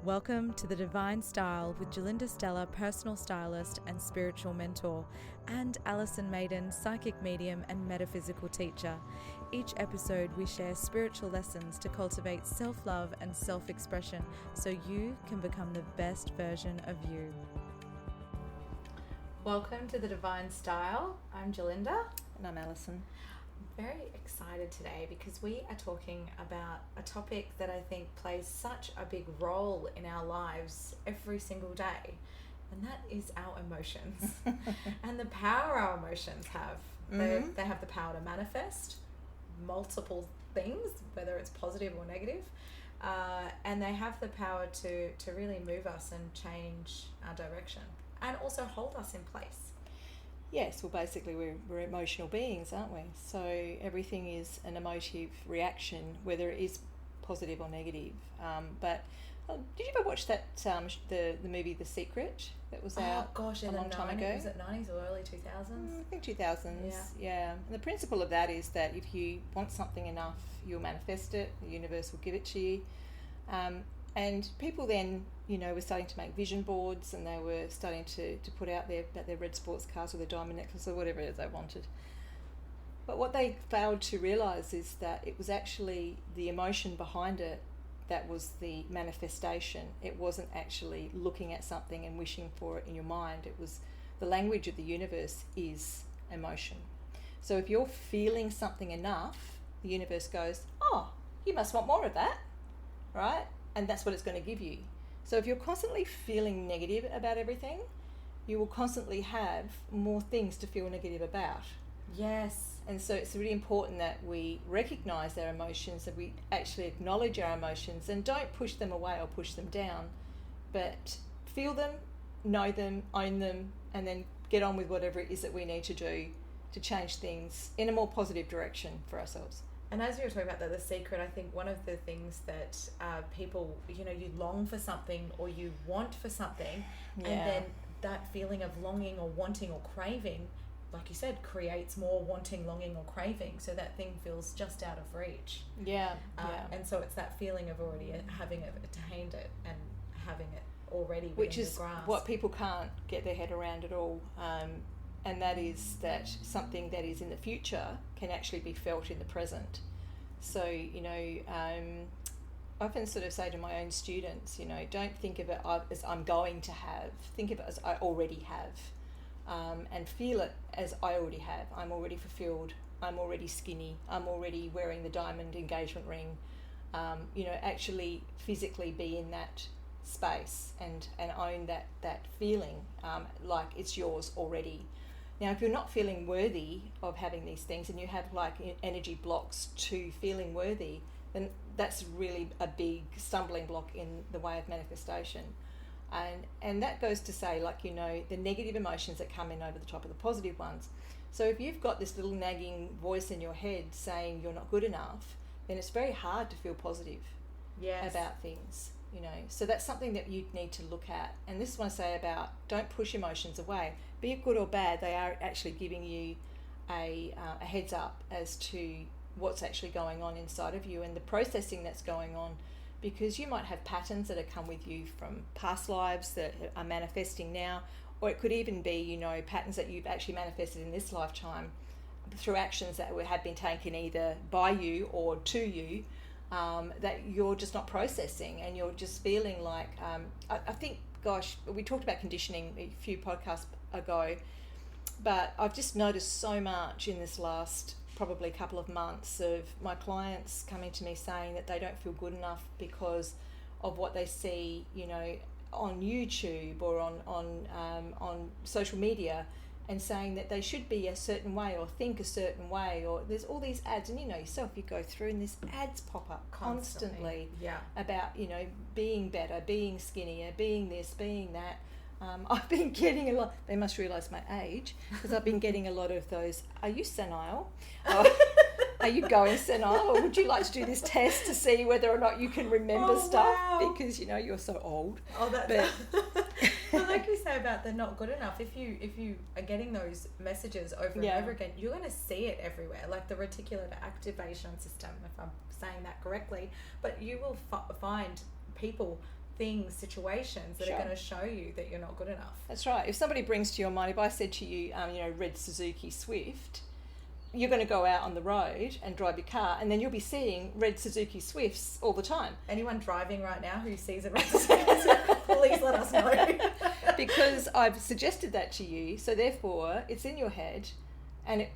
Welcome to The Divine Style with Gerlinda, Stella, personal stylist and spiritual mentor, and Alison, Maiden, psychic medium and metaphysical teacher. Each episode we share spiritual lessons to cultivate self-love and self-expression so you can become the best version of you. Welcome to The Divine Style. I'm Gerlinda. And I'm Alison. Very excited today because we are talking about a topic that I think plays such a big role in our lives every single day, and that is our emotions and the power our emotions have. They have the power to manifest multiple things, whether it's positive or negative, and they have the power to really move us and change our direction and also hold us in place. Yes, well, basically we're emotional beings, aren't we? So everything is an emotive reaction, whether it is positive or negative. But did you ever watch that the movie The Secret that was out a long time ago? Was it 90s or early 2000s? I think 2000s. Yeah. And the principle of that is that if you want something enough, you'll manifest it. The universe will give it to you. And people then, were starting to make vision boards, and they were starting to put out their red sports cars or their diamond necklace or whatever it is they wanted. But what they failed to realise is that it was actually the emotion behind it that was the manifestation. It wasn't actually looking at something and wishing for it in your mind. It was the language of the universe is emotion. So if you're feeling something enough, the universe goes, oh, you must want more of that, right? And that's what it's going to give you. So if you're constantly feeling negative about everything, you will constantly have more things to feel negative about. Yes. And so it's really important that we recognise our emotions, that we actually acknowledge our emotions and don't push them away or push them down, but feel them, know them, own them, and then get on with whatever it is that we need to do to change things in a more positive direction for ourselves. And as you were talking about The Secret, I think one of the things that people, you long for something or you want for something, and then that feeling of longing or wanting or craving, like you said, creates more wanting, longing or craving, so that thing feels just out of reach. And so it's that feeling of already having attained it and having it already within your grasp. Which is what people can't get their head around at all. And that is that something that is in the future can actually be felt in the present. So, I often sort of say to my own students, don't think of it as I'm going to have. Think of it as I already have. And feel it as I already have. I'm already fulfilled. I'm already skinny. I'm already wearing the diamond engagement ring. Actually physically be in that space and own that feeling like it's yours already. Now, if you're not feeling worthy of having these things and you have like energy blocks to feeling worthy, then that's really a big stumbling block in the way of manifestation. And that goes to say, the negative emotions that come in over the top of the positive ones. So if you've got this little nagging voice in your head saying you're not good enough, then it's very hard to feel positive about things. So that's something that you need to look at. And this is what I say about don't push emotions away. Be it good or bad, they are actually giving you a heads up as to what's actually going on inside of you and the processing that's going on, because you might have patterns that have come with you from past lives that are manifesting now, or it could even be, patterns that you've actually manifested in this lifetime through actions that have been taken either by you or to you. That you're just not processing, and you're just feeling like, I think, gosh, we talked about conditioning a few podcasts ago, but I've just noticed so much in this last probably couple of months of my clients coming to me saying that they don't feel good enough because of what they see, on YouTube or on social media, and saying that they should be a certain way or think a certain way, or there's all these ads, and yourself, you go through and these ads pop up constantly. About being better, being skinnier, being this, being that. I've been getting a lot, they must realise my age, because I've been getting a lot of those, are you senile? Are you going senile? Or would you like to do this test to see whether or not you can remember stuff? Wow. Because, you're so old. Well, like you say about the not good enough, if you are getting those messages over and over again, you're going to see it everywhere, like the reticular activation system, if I'm saying that correctly. But you will find people things, situations that Sure. are going to show you that you're not good enough. That's right. If somebody brings to your mind, if I said to you, red Suzuki Swift, you're going to go out on the road and drive your car, and then you'll be seeing red Suzuki Swifts all the time. Anyone driving right now who sees a red Suzuki, please let us know. Because I've suggested that to you, so therefore it's in your head, and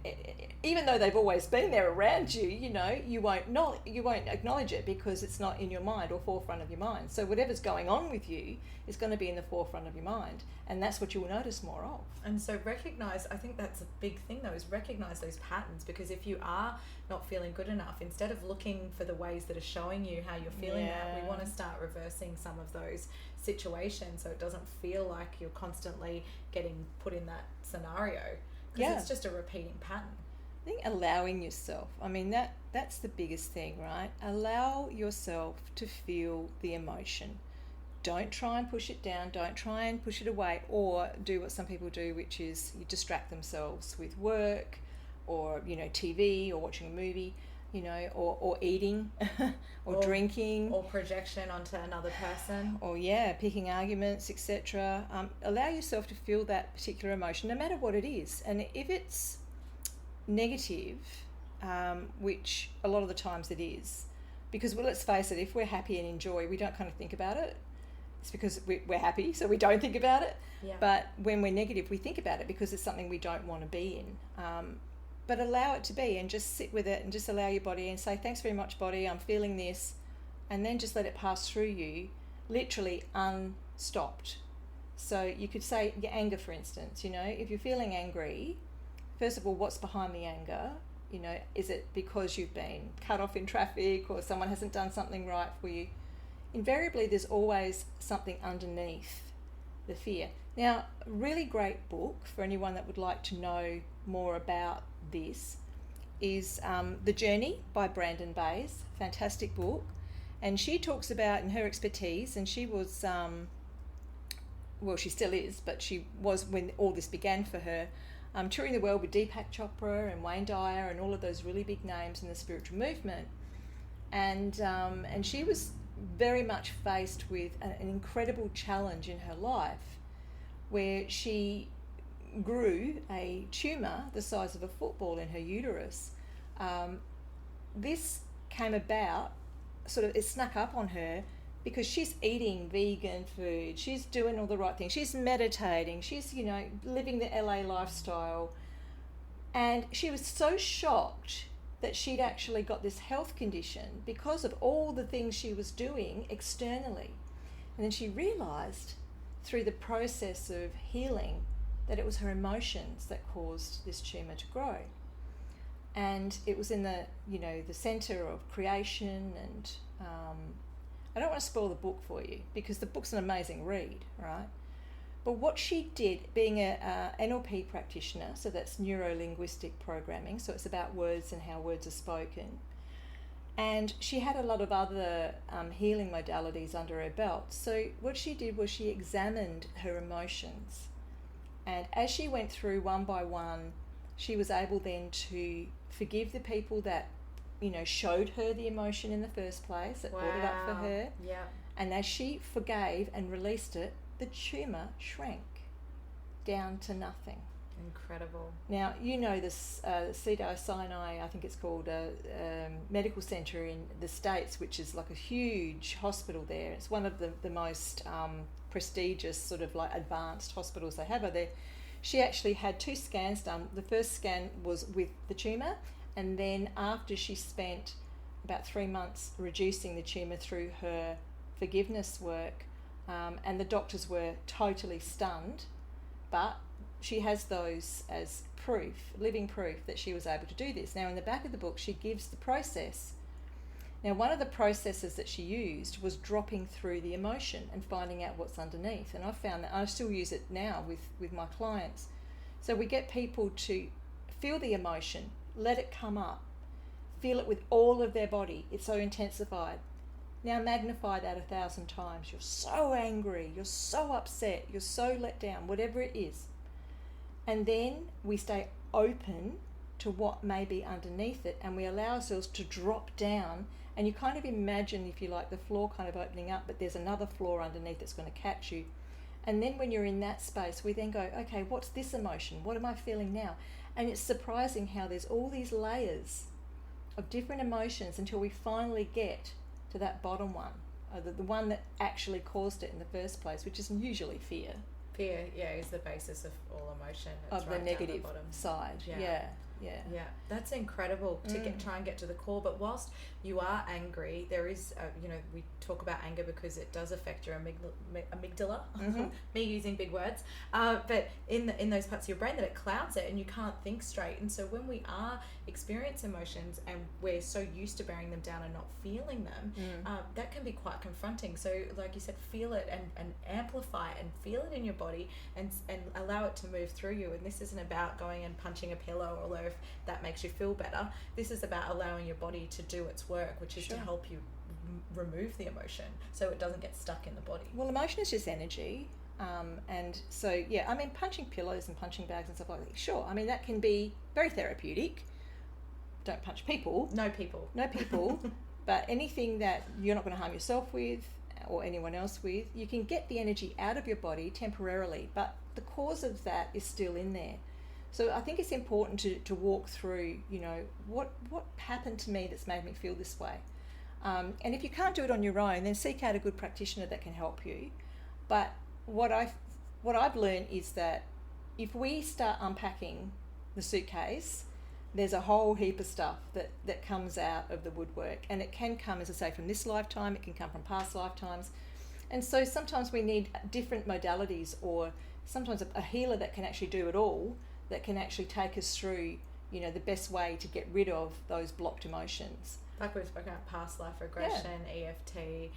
even though they've always been there around you, you won't acknowledge it because it's not in your mind or forefront of your mind. So whatever's going on with you is going to be in the forefront of your mind, and that's what you will notice more of. And so recognize, I think that's a big thing though, is recognize those patterns, because if you are not feeling good enough, instead of looking for the ways that are showing you how you're feeling that, we want to start reversing some of those situations so it doesn't feel like you're constantly getting put in that scenario, because it's just a repeating pattern. I think allowing yourself, that's the biggest thing, right? Allow yourself to feel the emotion. Don't try and push it down, don't try and push it away, or do what some people do, which is you distract themselves with work or TV or watching a movie, or eating or drinking, or projection onto another person, or picking arguments, etc. Allow yourself to feel that particular emotion, no matter what it is. And if it's negative, which a lot of the times it is, because let's face it, if we're happy and enjoy, we don't kind of think about it. It's because we're happy, so we don't think about it. But when we're negative, we think about it because it's something we don't want to be in. But allow it to be, and just sit with it, and just allow your body and say, thanks very much, body, I'm feeling this, and then just let it pass through you, literally unstopped. So you could say your anger, for instance, if you're feeling angry, first of all, what's behind the anger? Is it because you've been cut off in traffic or someone hasn't done something right for you? Invariably, there's always something underneath the fear. Now, a really great book for anyone that would like to know more about this is The Journey by Brandon Bayes. Fantastic book. And she talks about, in her expertise, and she was, she still is, but she was when all this began for her, touring the world with Deepak Chopra and Wayne Dyer and all of those really big names in the spiritual movement. And she was very much faced with an incredible challenge in her life, where she grew a tumour the size of a football in her uterus. This came about, it snuck up on her because she's eating vegan food, she's doing all the right things, she's meditating, she's, living the LA lifestyle. And she was so shocked that she'd actually got this health condition because of all the things she was doing externally. And then she realised through the process of healing that it was her emotions that caused this tumour to grow. And it was in the centre of creation, and I don't want to spoil the book for you because the book's an amazing read, right? But what she did, being a NLP practitioner, so that's neuro-linguistic programming, so it's about words and how words are spoken, and she had a lot of other healing modalities under her belt. So what she did was she examined her emotions, and as she went through one by one, she was able then to forgive the people that showed her the emotion in the first place, that brought it up for her. And as she forgave and released it, the tumour shrank down to nothing. Incredible. Now, this Cedars-Sinai, I think it's called, medical centre in the States, which is like a huge hospital there. It's one of the most prestigious advanced hospitals they have over there. She actually had 2 scans done. The first scan was with the tumour, and then after she spent about 3 months reducing the tumour through her forgiveness work, and the doctors were totally stunned, but she has those as proof, living proof that she was able to do this. Now, in the back of the book, she gives the process. Now, one of the processes that she used was dropping through the emotion and finding out what's underneath. And I found that I still use it now with my clients. So we get people to feel the emotion, let it come up, feel it with all of their body. It's so intensified. Now magnify that 1,000 times. You're so angry, you're so upset, you're so let down, whatever it is. And then we stay open to what may be underneath it, and we allow ourselves to drop down, and you kind of imagine, if you like, the floor kind of opening up, but there's another floor underneath that's going to catch you. And then when you're in that space, we then go, okay, what's this emotion? What am I feeling now? And it's surprising how there's all these layers of different emotions until we finally get to that bottom one, the one that actually caused it in the first place, which is usually fear. Fear, yeah, is the basis of all emotion. It's Of right the negative down the bottom side. Yeah. That's incredible to try and get to the core. But whilst you are angry, there is we talk about anger because it does affect your amygdala. Me using big words, but in those parts of your brain that it clouds it and you can't think straight. And so when we are experiencing emotions and we're so used to bearing them down and not feeling them, that can be quite confronting. So like you said, feel it and amplify it and feel it in your body and allow it to move through you. And this isn't about going and punching a pillow, although if that makes you feel better. This is about allowing your body to do its work, which is to help you remove the emotion so it doesn't get stuck in the body. Well, emotion is just energy. And so, yeah, I mean, punching pillows and punching bags and stuff like that, sure. I mean, that can be very therapeutic. Don't punch people. No people. But anything that you're not going to harm yourself with or anyone else with, you can get the energy out of your body temporarily, but the cause of that is still in there. So I think it's important to walk through, what happened to me that's made me feel this way. And if you can't do it on your own, then seek out a good practitioner that can help you. But what I've learned is that if we start unpacking the suitcase, there's a whole heap of stuff that comes out of the woodwork. And it can come, as I say, from this lifetime, it can come from past lifetimes. And so sometimes we need different modalities, or sometimes a healer that can actually do it all, that can actually take us through, the best way to get rid of those blocked emotions. Like we've spoken about past life regression, EFT,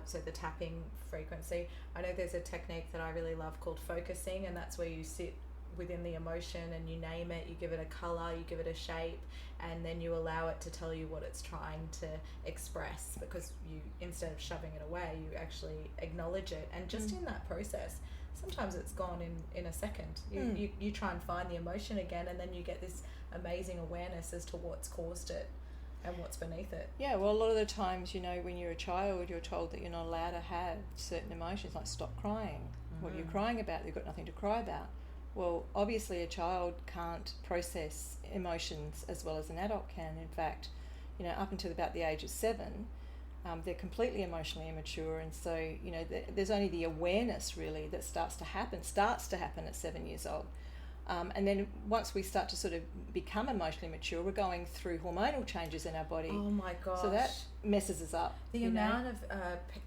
so the tapping frequency. I know there's a technique that I really love called focusing, and that's where you sit within the emotion and you name it, you give it a colour, you give it a shape, and then you allow it to tell you what it's trying to express, because you, instead of shoving it away, you actually acknowledge it. And just in that process, sometimes it's gone in a second. You try and find the emotion again, and then you get this amazing awareness as to what's caused it and what's beneath it. Yeah, well, a lot of the times, when you're a child, you're told that you're not allowed to have certain emotions, like stop crying. What are you crying about? You've got nothing to cry about. Well, obviously a child can't process emotions as well as an adult can. In fact, up until about the age of 7, they're completely emotionally immature, and so there's only the awareness really that starts to happen at 7 years old. And then once we start to sort of become emotionally mature, we're going through hormonal changes in our body. Oh my gosh. So that messes us up. The amount of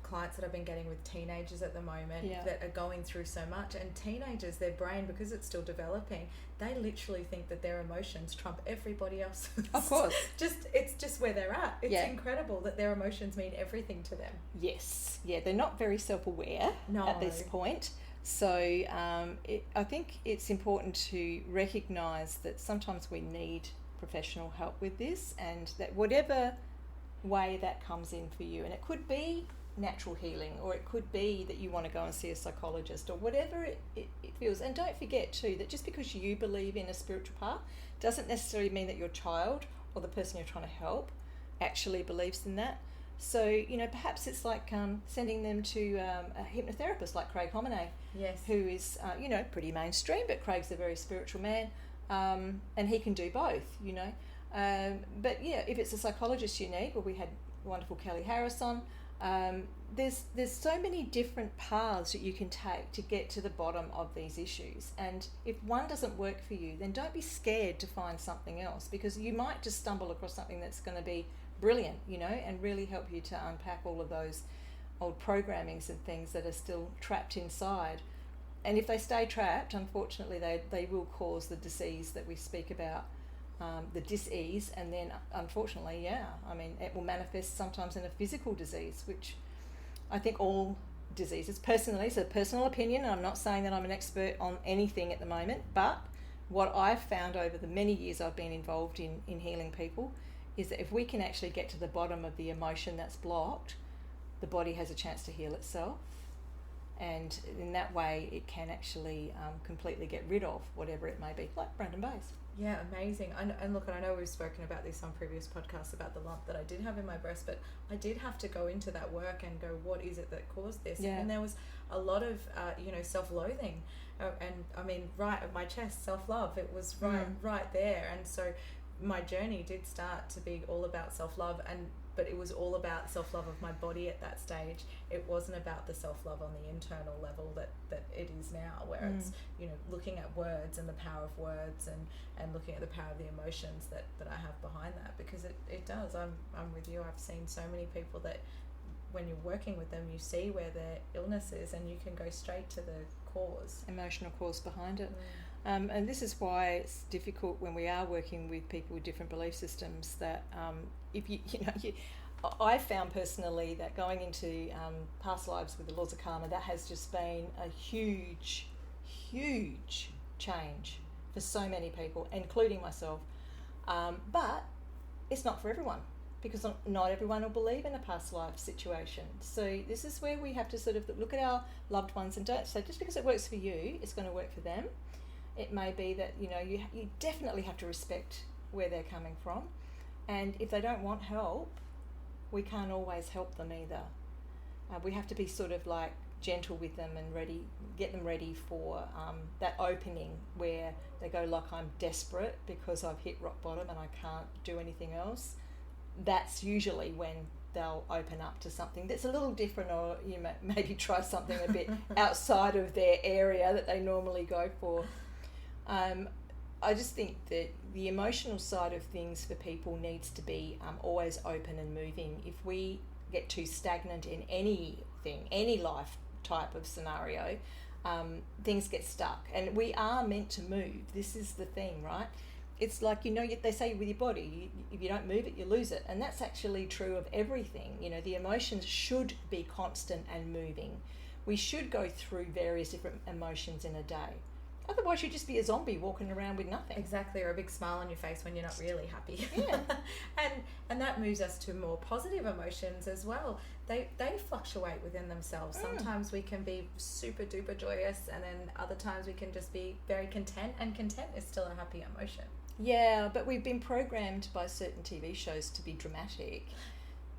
clients that I've been getting with teenagers at the moment that are going through so much, and teenagers, their brain, because it's still developing, they literally think that their emotions trump everybody else's. Of course. It's just where they're at. It's incredible that their emotions mean everything to them. Yes. Yeah, they're not very self-aware at this point. So I think it's important to recognise that sometimes we need professional help with this, and that whatever way that comes in for you, and it could be natural healing, or it could be that you want to go and see a psychologist, or whatever it feels. And don't forget too that just because you believe in a spiritual path doesn't necessarily mean that your child or the person you're trying to help actually believes in that. So, perhaps it's like sending them to a hypnotherapist like Craig Hominet, who is, pretty mainstream, but Craig's a very spiritual man, and he can do both, But, if it's a psychologist you need, well, we had wonderful Kelly Harris on. There's so many different paths that you can take to get to the bottom of these issues. And if one doesn't work for you, then don't be scared to find something else, because you might just stumble across something that's going to be brilliant, and really help you to unpack all of those old programmings and things that are still trapped inside. And if they stay trapped, unfortunately, they will cause the disease that we speak about, the dis-ease, and then unfortunately, it will manifest sometimes in a physical disease, which I think all diseases, personally, it's a personal opinion, and I'm not saying that I'm an expert on anything at the moment, but what I've found over the many years I've been involved in healing people is that if we can actually get to the bottom of the emotion that's blocked, the body has a chance to heal itself. And in that way, it can actually completely get rid of whatever it may be, like Brandon Bayes. Yeah, amazing. And look, I know we've spoken about this on previous podcasts about the lump that I did have in my breast, but I did have to go into that work and go, what is it that caused this? Yeah. And there was a lot of, self-loathing. And I mean, right at my chest, self-love. It was right there. And so my journey did start to be all about self-love, but it was all about self-love of my body at that stage. It wasn't about the self-love on the internal level that it is now, where it's, looking at words and the power of words and looking at the power of the emotions that I have behind that, because it does. I'm with you. I've seen so many people that when you're working with them, you see where their illness is and you can go straight to the cause. Emotional cause behind it. And this is why it's difficult when we are working with people with different belief systems, that if I found personally that going into past lives with the laws of karma, that has just been a huge change for so many people, including myself. But it's not for everyone, because not everyone will believe in a past life situation. So this is where we have to sort of look at our loved ones and don't say just because it works for you, it's going to work for them. It may be that, you definitely have to respect where they're coming from. And if they don't want help, we can't always help them either. We have to be sort of like gentle with them and get them ready for that opening where they go like, I'm desperate because I've hit rock bottom and I can't do anything else. That's usually when they'll open up to something that's a little different, or you maybe try something a bit outside of their area that they normally go for. I just think that the emotional side of things for people needs to be always open and moving. If we get too stagnant in anything, any life type of scenario, things get stuck. And we are meant to move. This is the thing, right? It's like, they say with your body, if you don't move it, you lose it. And that's actually true of everything. The emotions should be constant and moving. We should go through various different emotions in a day. Otherwise, you'd just be a zombie walking around with nothing. Exactly, or a big smile on your face when you're not really happy. Yeah. and that moves us to more positive emotions as well. They fluctuate within themselves. Sometimes we can be super duper joyous, and then other times we can just be very content, and content is still a happy emotion. Yeah, but we've been programmed by certain TV shows to be dramatic.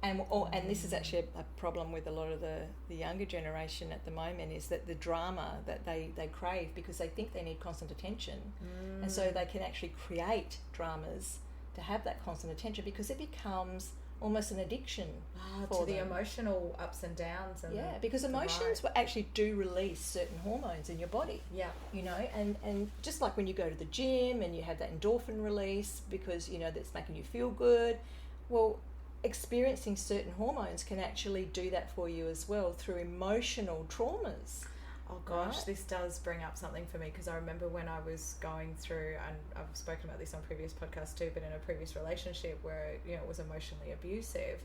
And this is actually a problem with a lot of the younger generation at the moment, is that the drama that they crave, because they think they need constant attention. And so they can actually create dramas to have that constant attention, because it becomes almost an addiction to the emotional ups and downs. And because emotions actually do release certain hormones in your body. Yeah. And just like when you go to the gym and you have that endorphin release because, that's making you feel good. Well, experiencing certain hormones can actually do that for you as well through emotional traumas. Oh gosh, This does bring up something for me, because I remember when I was going through, and I've spoken about this on previous podcasts too, but in a previous relationship where it was emotionally abusive,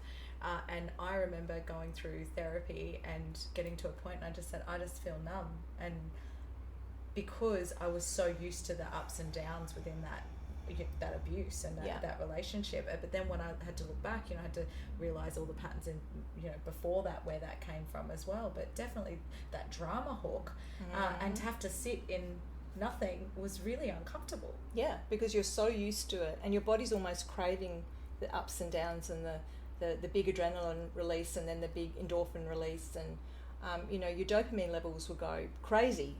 and I remember going through therapy and getting to a point and I just said, I just feel numb, and because I was so used to the ups and downs within that abuse and that relationship. But then when I had to look back, I had to realize all the patterns in before that, where that came from as well. But definitely that drama hawk, and to have to sit in nothing was really uncomfortable. Yeah, because you're so used to it, and your body's almost craving the ups and downs and the big adrenaline release and then the big endorphin release, and your dopamine levels will go crazy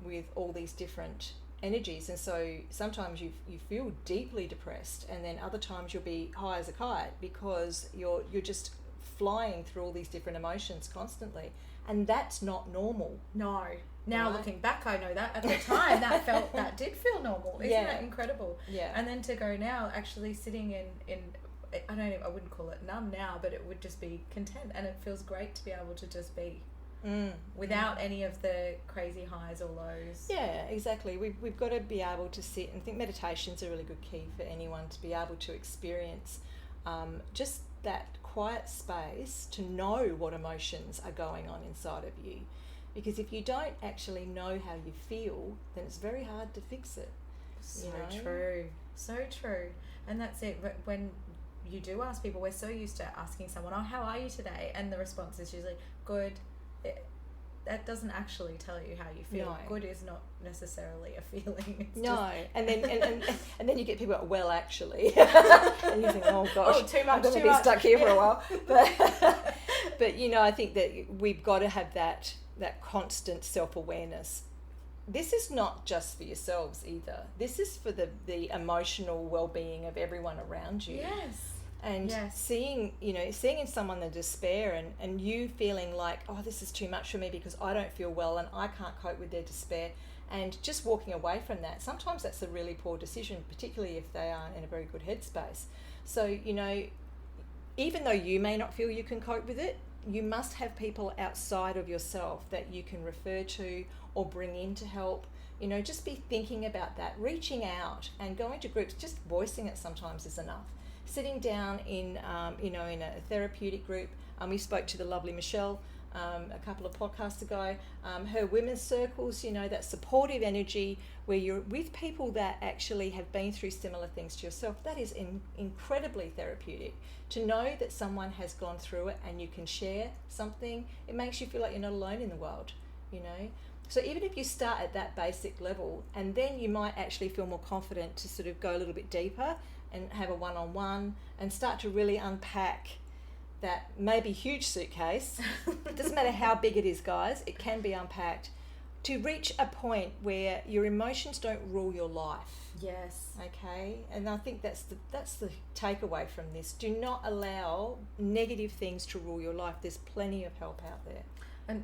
with all these different energies. And so sometimes you feel deeply depressed, and then other times you'll be high as a kite, because you're just flying through all these different emotions constantly, and that's not normal. No. Now looking back, I know that at the time that did feel normal. Isn't that incredible? Yeah. And then to go now actually sitting in I wouldn't call it numb now, but it would just be content, and it feels great to be able to just be. Without any of the crazy highs or lows. Yeah, exactly. We've got to be able to sit, and I think meditation's a really good key for anyone to be able to experience just that quiet space to know what emotions are going on inside of you. Because if you don't actually know how you feel, then it's very hard to fix it. True. So true. And that's it. But when you do ask people, we're so used to asking someone, how are you today? And the response is usually, good. that doesn't actually tell you how you feel. No. Good is not necessarily a feeling. It's No, just... and then you get people like, well, actually, and you think, oh gosh, Oh, too much, I'm going to be stuck here for a while. But you know, I think that we've got to have that constant self-awareness. This is not just for yourselves either. This is for the emotional well-being of everyone around you. Yes. And seeing in someone the despair and you feeling like, oh, this is too much for me because I don't feel well and I can't cope with their despair, and just walking away from that. Sometimes that's a really poor decision, particularly if they aren't in a very good headspace. So, you know, even though you may not feel you can cope with it, you must have people outside of yourself that you can refer to or bring in to help. You know, just be thinking about that, reaching out and going to groups. Just voicing it sometimes is enough. Sitting down in a therapeutic group. We spoke to the lovely Michelle a couple of podcasts ago. Her women's circles, you know, that supportive energy where you're with people that actually have been through similar things to yourself. That is incredibly therapeutic. To know that someone has gone through it and you can share something, it makes you feel like you're not alone in the world, you know. So even if you start at that basic level, and then you might actually feel more confident to sort of go a little bit deeper and have a one-on-one and start to really unpack that maybe huge suitcase. It doesn't matter how big it is, guys, it can be unpacked to reach a point where your emotions don't rule your life. Yes. Okay, and I think that's the takeaway from this. Do not allow negative things to rule your life. There's plenty of help out there.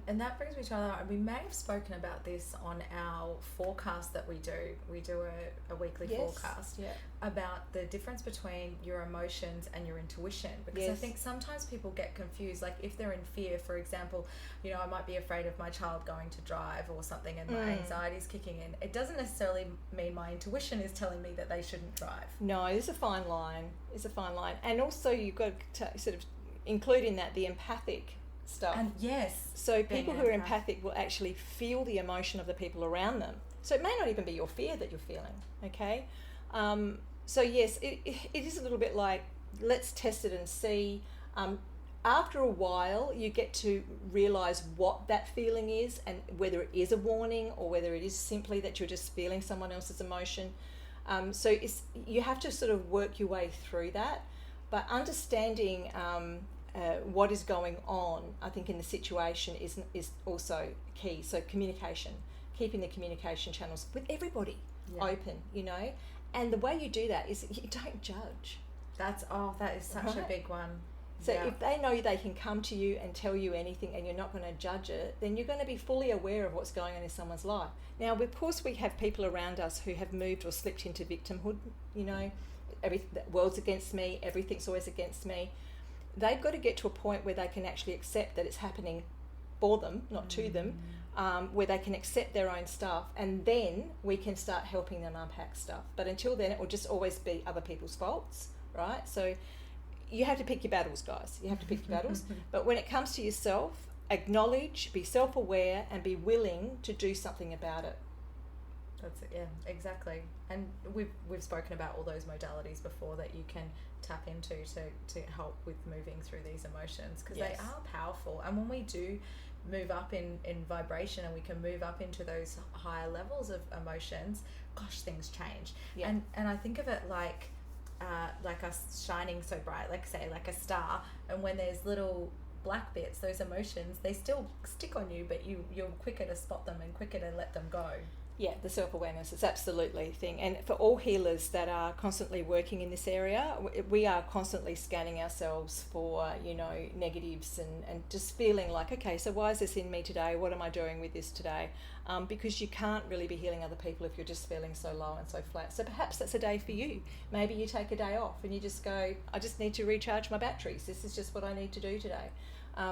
And that brings me to another, we may have spoken about this on our forecast that we do. We do a weekly forecast about the difference between your emotions and your intuition. Because I think sometimes people get confused, like if they're in fear, for example, you know, I might be afraid of my child going to drive or something and my anxiety is kicking in. It doesn't necessarily mean my intuition is telling me that they shouldn't drive. No, there's a fine line. And also you've got to sort of include in that the empathic stuff. And so people who are empathic will actually feel the emotion of the people around them. So it may not even be your fear that you're feeling, okay? So yes, it is a little bit like, let's test it and see. After a while, you get to realise what that feeling is and whether it is a warning or whether it is simply that you're just feeling someone else's emotion. So you have to sort of work your way through that. But understanding what is going on, I think, in the situation is also key. So communication, keeping the communication channels with everybody open, you know. And the way you do that is you don't judge. That is such a big one. So if they know they can come to you and tell you anything and you're not going to judge it, then you're going to be fully aware of what's going on in someone's life. Now, of course, we have people around us who have moved or slipped into victimhood, you know, the world's against me, everything's always against me. They've got to get to a point where they can actually accept that it's happening for them, not to them, where they can accept their own stuff, and then we can start helping them unpack stuff. But until then, it will just always be other people's faults, right? So you have to pick your battles, guys. You have to pick your battles. But when it comes to yourself, acknowledge, be self-aware, and be willing to do something about it. That's it, yeah, exactly. And we've spoken about all those modalities before that you can tap into to help with moving through these emotions, because they are powerful. And when we do move up in vibration and we can move up into those higher levels of emotions, gosh, things change. Yeah. And I think of it like us shining so bright, like say like a star, and when there's little black bits, those emotions, they still stick on you, but you're quicker to spot them and quicker to let them go. Yeah, the self-awareness is absolutely a thing. And for all healers that are constantly working in this area, we are constantly scanning ourselves for, you know, negatives and just feeling like, okay, so why is this in me today? What am I doing with this today? Because you can't really be healing other people if you're just feeling so low and so flat. So perhaps that's a day for you. Maybe you take a day off and you just go, I just need to recharge my batteries. This is just what I need to do today.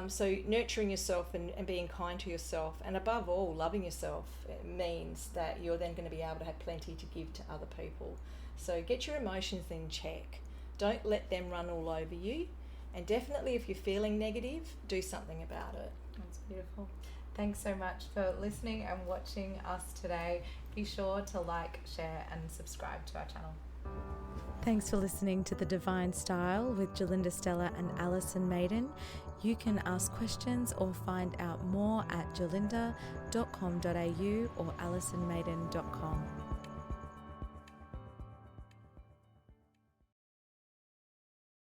So nurturing yourself and being kind to yourself, and above all, loving yourself, means that you're then going to be able to have plenty to give to other people. So get your emotions in check. Don't let them run all over you. And definitely if you're feeling negative, do something about it. That's beautiful. Thanks so much for listening and watching us today. Be sure to like, share and subscribe to our channel. Thanks for listening to The Divine Style with Gerlinda, Stella and Alison Maiden. You can ask questions or find out more at gerlinda.com.au or alisonmaiden.com.